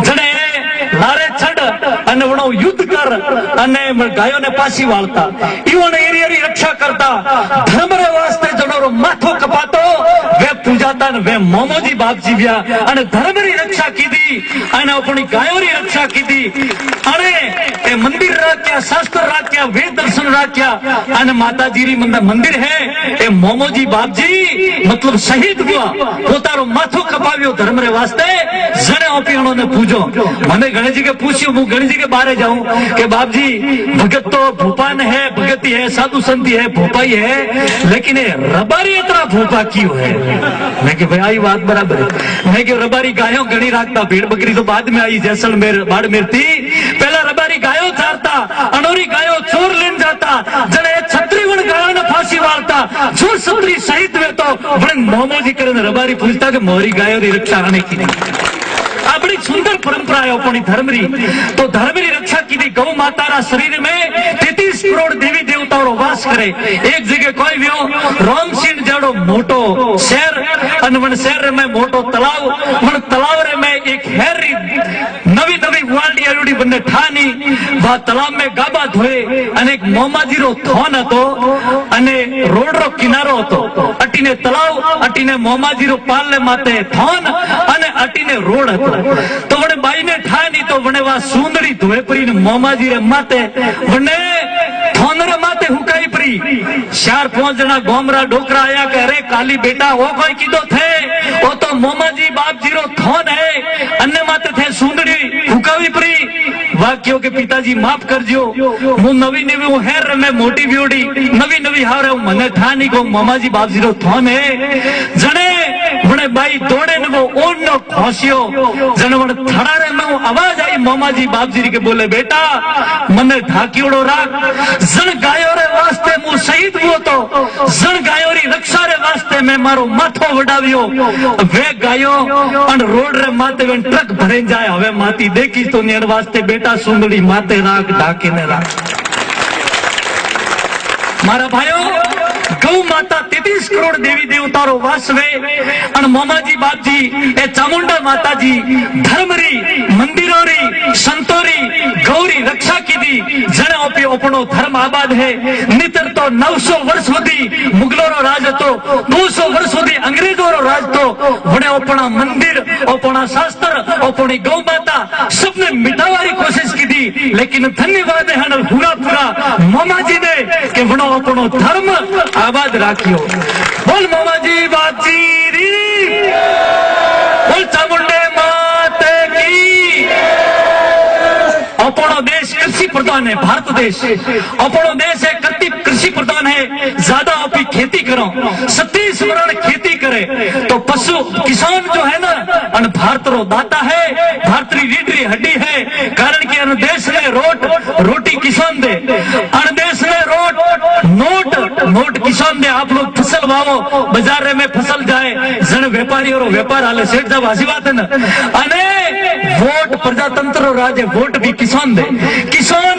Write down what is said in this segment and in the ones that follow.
जने लारे छड़ अने वणो युद्ध कर अने गायों ने पासी वाळता ईवोने एरियारी रक्षा करता धर्म रे वास्ते जणोरो माथो कपातो वे पूजाता ने वे मोमोजी बापजी व्या अने धर्म री रक्षा कीधी अने अपनी गायों री रक्षा कीधी अने ए मंदिर राख्या शास्त्र राख्या वेद दर्शन राख्या अने माताजी री मंदिर है ए मोमोजी बापजी मतलब शहीद हुआ पोतारो माथो कपाव्यो धर्म रे वास्ते जने ओपियाणो ने पूजो मने गणेश जी के पूछ्यो हूँ गणेश जी के बारे जाऊं कि बाप जी भगत तो भूपान है भगती है साधु संती है भोपाई है लेकिन रबारी इतना भूपा क्यों है। मैं कि भाई आई बात बराबर है। मैं कि रबारी गायों गणी राखता भेड़ बकरी तो बाद में आई जैसलमेर बाड़मेर थी पहला रबारी गायों चारता अनोरी गायों चोर लेन जाता जने छत्रीवण गायों ने फांसी वालता जो छत्री शहीद हुए तो बड़े मोमोजी करे रबारी पूछता कि मोरी गायों की रक्षा आने की नहीं। बड़ी सुंदर परंपरा है अपनी धर्म री तो धर्म री रक्षा की थी। गौ माता रा शरीर में 33 करोड़ देवी देवताओं वास करे एक जगह कोई भी हो राम सिंह जड़ो मोटो शहर अनवन शहर में मोटो तालाब मन तालाब रे में एक हेरी नवी नवी वाल्डी अरुडी बने ठानी वा तालाब में गाबा धोए अने एक मोमाजी रो थोन हतो अने रोड रो किनारो हतो अटीने तालाब अटीने मोमाजी रो पालने माते थोन अने अटीने रोड हतो तो वने बाई ने ठानी तो वने वा सुंदरी धोए परी ने मोमाजी रे माते वने थोनरे माते हुकाई परी 4-5 जना गोमरा डोकरा आया कह रे काली बेटा वो कोई कीधो थे वो तो मोमाजी बाप जीरो थोन है अन्य माते थे सुंदरी हुकावी परी वाक्यों के पिताजी माफ करजो हूँ नवी नवी हूँ हेर में मोटी ब्यूटी नवी नवी हार है मने ठानी को मोमाजी बाप जीरो थोन है जने वने बाई दौड़े ने वो ओन नो खोसियो जने वने थड़ारे में वो आवाज आई मोमाजी बाप जी के बोले बेटा मने ढाकियोड़ो राख जन गायो रे वास्ते मु शहीद हुओ तो जन गायो री रक्षा रे वास्ते मैं मारो माथो वडाव्यो वे गायो अन रोड रे माते वे ट्रक भरे जाए हवे माती देखी तो नेर वास्ते बेटा सुंदरी माते राख ढाके ने राख। मारा भाइयों गौ माता 33 करोड़ देवी देवताओं वास वे अन मोमाजी बाप जी ए चामुंडा माता जी धर्म री मंदिरों री संतों री गौरी रक्षा की दी जने ओपी अपनो धर्म आबाद है नितर तो 900 वर्ष वधी मुगलों रो राज तो 200 वर्ष वधी अंग्रेजों रो राज तो वने अपना मंदिर अपना शास्त्र अपनी गौ माता सबने मिटावारी कोशिश की दी लेकिन धन्यवाद है हन पूरा पूरा मोमाजी ने कि वनो अपनो धर्म आबाद राखियो। बोल मोमाजी बाजी री बोल चामुंडे माते की। अपनो देश कृषि प्रधान है भारत देश अपनो देश है कृषि प्रधान है ज्यादा अपनी खेती करो 37 वर्ण खेती करे तो पशु किसान जो है ना अन भारत रो दाता है भारत री रीढ़ री हड्डी है कारण कि अन देश ने रोटी किसान दे अन देश ने नोट किसान दे आप लोग फसल वावो बाजार में फसल जाए जन व्यापारी और व्यापार हाले सेठ साहब हसी बात है ना अने वोट प्रजातंत्र रो राज है वोट भी किसान दे किसान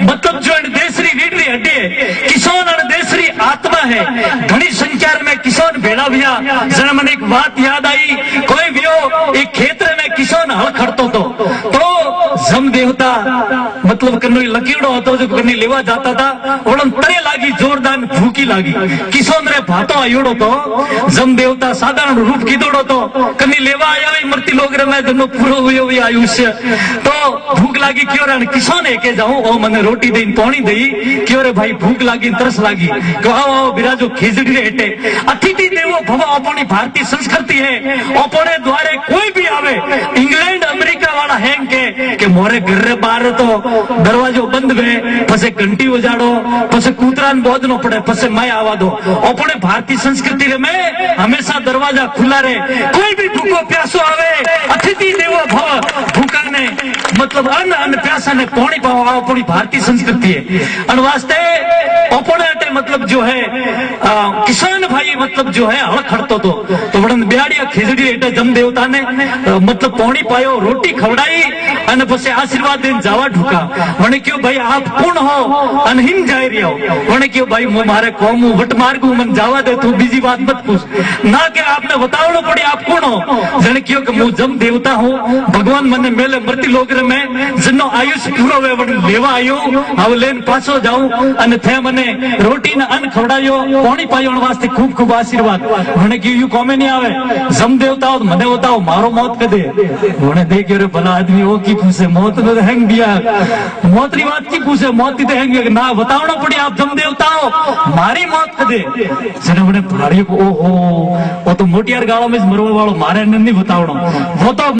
मतलब जो देश री रीढ़ री हड्डी है किसान और देश री आत्मा है घनी संख्या में किसान भेड़ा भैया जन मन एक बात याद आई कोई भी हो एक खेतर में किसान हल खड़तो तो जम देवता मतलब कन्नोई लकीड़ो होतो जो कन्नी लेवा जाता था ओड़न तरे लागी जोरदार भूखी लागी किसान रे भातो आयोड़ो तो जम देवता साधारण रूप कीधोड़ो तो कन्नी लेवा आया मरती लोग रे मैं जनो पूरो हुयो भी आयुष्य तो भूख लागी क्यों रे किसान है के जाऊं ओ मने रोटी देन पानी देई क्यों रे भाई भूख लागी तरस लागी कहो आओ बिराजो खिजड़ी रे हेटे अतिथि देवो भव अपनी भारतीय संस्कृति है अपने द्वारे कोई भी आवे इंग्लैंड अमेरिका वाला है के मोरे घर रे बाहर तो दरवाजो बंद वे पसे घंटी बजाड़ो पसे कूतरान बोधनो पड़े पसे मैं आवा दो अपने भारतीय संस्कृति रे में हमेशा दरवाजा खुला रहे कोई भी भूखो प्यासो आवे अतिथि देवो भव भूखा ने मतलब अन्न प्यासा ने पानी पाओ अपनी भारतीय संस्कृति है अन वास्ते अपने मतलब जो है किसान भाई मतलब जो है हल खड़तो तो बड़न बिहाड़िया खिजड़ी एटे जम देवता ने मतलब पानी पायो रोटी खवड़ाई અને પછી આશીર્વાદ દઈને જવા ઢુકા મને કયો ભાઈ આપ કોણ હો અને હિમ જાય રહ્યો મને કયો ભાઈ મારે કોમ વટ માર્ગ મને જવા દે તું બીજી વાત મત પૂછ ના કે આપને બતાવડો પડે આપ કોણ હો જने कहो कि मैं जम देवता हूँ भगवान મને मेले मृत्यु लोक में जिनो आयुष पूरो लेवा आयो હવે લેન પાછો જાઉં અને તે મને રોટી ને અન્ન ખવડાયો પાણી પાયો વાસ્તે ખૂબ ખૂબ આશીર્વાદ મને કયું યુ કોમે नहीं आवे जम देवता हो મને बताओ मारो मौत कदे મને देख रे भला आदमी वो की पूछे मौत ने हैंग दिया मौत री बात की पूछे मौत की तो हैंग ना बतावना पड़ी आप जम देवता हो मारी मौत कदे जने મને ભાડ્યો ओहो वो तो मोटियार गाड़ो में मरवा वालो मारे नहीं बतावनो वो तो